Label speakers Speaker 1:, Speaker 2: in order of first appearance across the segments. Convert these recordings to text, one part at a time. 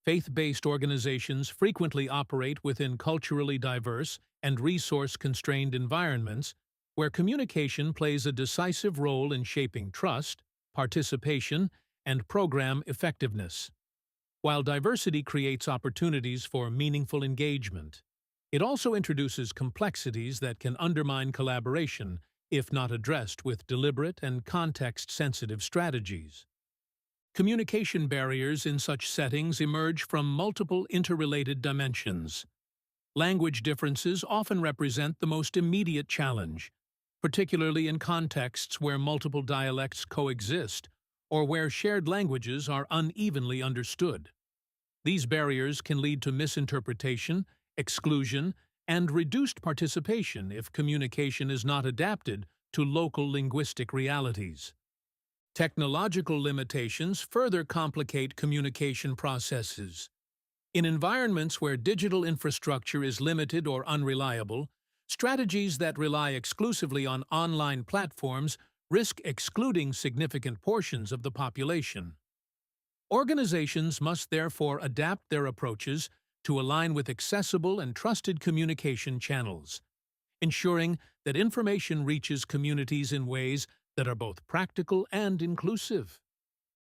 Speaker 1: Faith-based organizations frequently operate within culturally diverse and resource-constrained environments where communication plays a decisive role in shaping trust, participation, and program effectiveness. While diversity creates opportunities for meaningful engagement, it also introduces complexities that can undermine collaboration if not addressed with deliberate and context-sensitive strategies. Communication barriers in such settings emerge from multiple interrelated dimensions. Language differences often represent the most immediate challenge, particularly in contexts where multiple dialects coexist or where shared languages are unevenly understood. These barriers can lead to misinterpretation, exclusion, and reduced participation if communication is not adapted to local linguistic realities. Technological limitations further complicate communication processes. In environments where digital infrastructure is limited or unreliable, strategies that rely exclusively on online platforms risk excluding significant portions of the population. Organizations must therefore adapt their approaches to align with accessible and trusted communication channels, ensuring that information reaches communities in ways that are both practical and inclusive.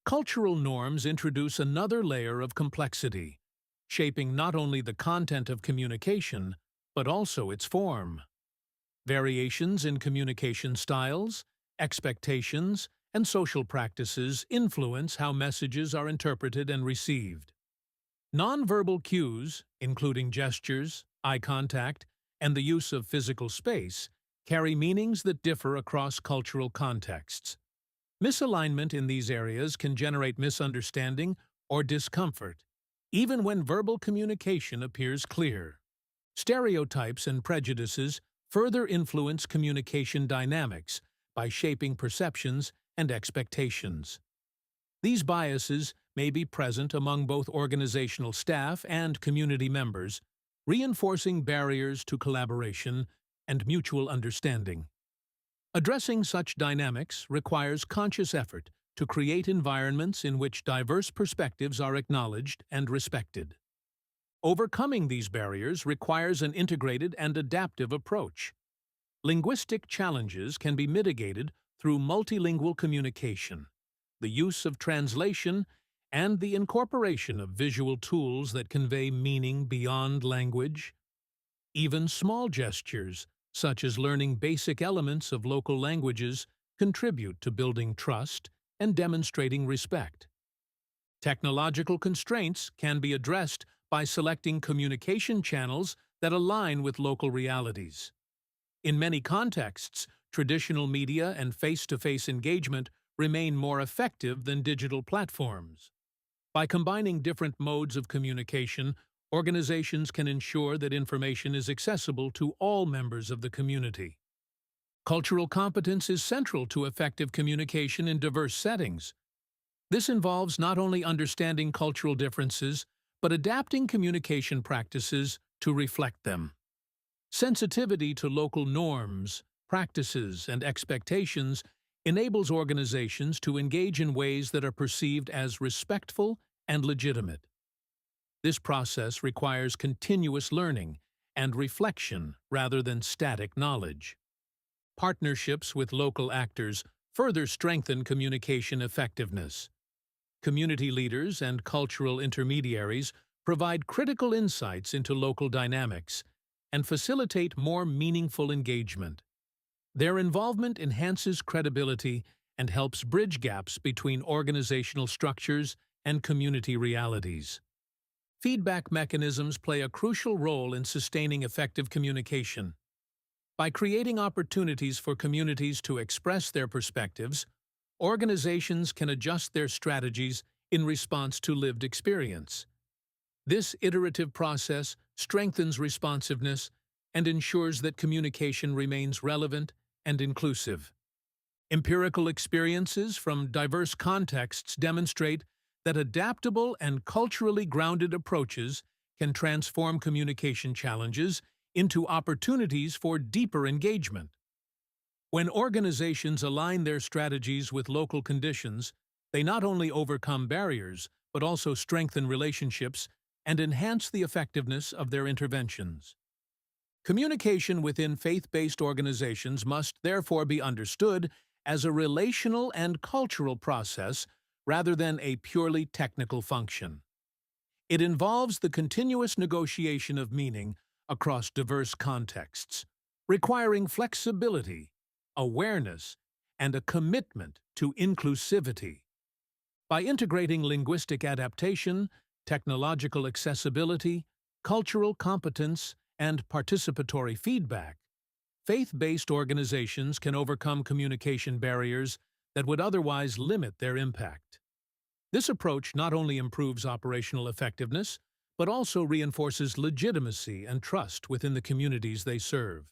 Speaker 1: Cultural norms introduce another layer of complexity, shaping not only the content of communication, but also its form. Variations in communication styles, expectations, and social practices influence how messages are interpreted and received. Nonverbal cues, including gestures, eye contact, and the use of physical space, carry meanings that differ across cultural contexts. Misalignment in these areas can generate misunderstanding or discomfort, even when verbal communication appears clear. Stereotypes and prejudices further influence communication dynamics by shaping perceptions and expectations. These biases may be present among both organizational staff and community members, reinforcing barriers to collaboration and mutual understanding. Addressing such dynamics requires conscious effort to create environments in which diverse perspectives are acknowledged and respected. Overcoming these barriers requires an integrated and adaptive approach. Linguistic challenges can be mitigated through multilingual communication, the use of translation, and the incorporation of visual tools that convey meaning beyond language. Even small gestures, such as learning basic elements of local languages, contribute to building trust and demonstrating respect. Technological constraints can be addressed by selecting communication channels that align with local realities. In many contexts, traditional media and face-to-face engagement remain more effective than digital platforms. By combining different modes of communication, organizations can ensure that information is accessible to all members of the community. Cultural competence is central to effective communication in diverse settings. This involves not only understanding cultural differences, but adapting communication practices to reflect them. Sensitivity to local norms, practices, and expectations enables organizations to engage in ways that are perceived as respectful and legitimate. This process requires continuous learning and reflection rather than static knowledge. Partnerships with local actors further strengthen communication effectiveness. Community leaders and cultural intermediaries provide critical insights into local dynamics and facilitate more meaningful engagement. Their involvement enhances credibility and helps bridge gaps between organizational structures and community realities. Feedback mechanisms play a crucial role in sustaining effective communication. By creating opportunities for communities to express their perspectives, organizations can adjust their strategies in response to lived experience. This iterative process strengthens responsiveness and ensures that communication remains relevant and inclusive. Empirical experiences from diverse contexts demonstrate that adaptable and culturally grounded approaches can transform communication challenges into opportunities for deeper engagement. When organizations align their strategies with local conditions, they not only overcome barriers, but also strengthen relationships and enhance the effectiveness of their interventions. Communication within faith-based organizations must therefore be understood as a relational and cultural process rather than a purely technical function. It involves the continuous negotiation of meaning across diverse contexts, requiring flexibility, awareness, and a commitment to inclusivity. By integrating linguistic adaptation, technological accessibility, cultural competence, and participatory feedback, faith-based organizations can overcome communication barriers that would otherwise limit their impact. This approach not only improves operational effectiveness, but also reinforces legitimacy and trust within the communities they serve.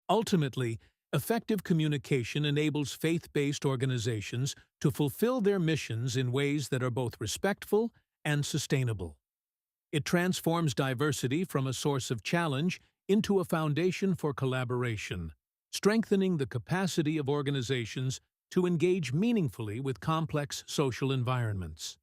Speaker 1: Ultimately, effective communication enables faith-based organizations to fulfill their missions in ways that are both respectful and sustainable. It transforms diversity from a source of challenge into a foundation for collaboration, strengthening the capacity of organizations to engage meaningfully with complex social environments.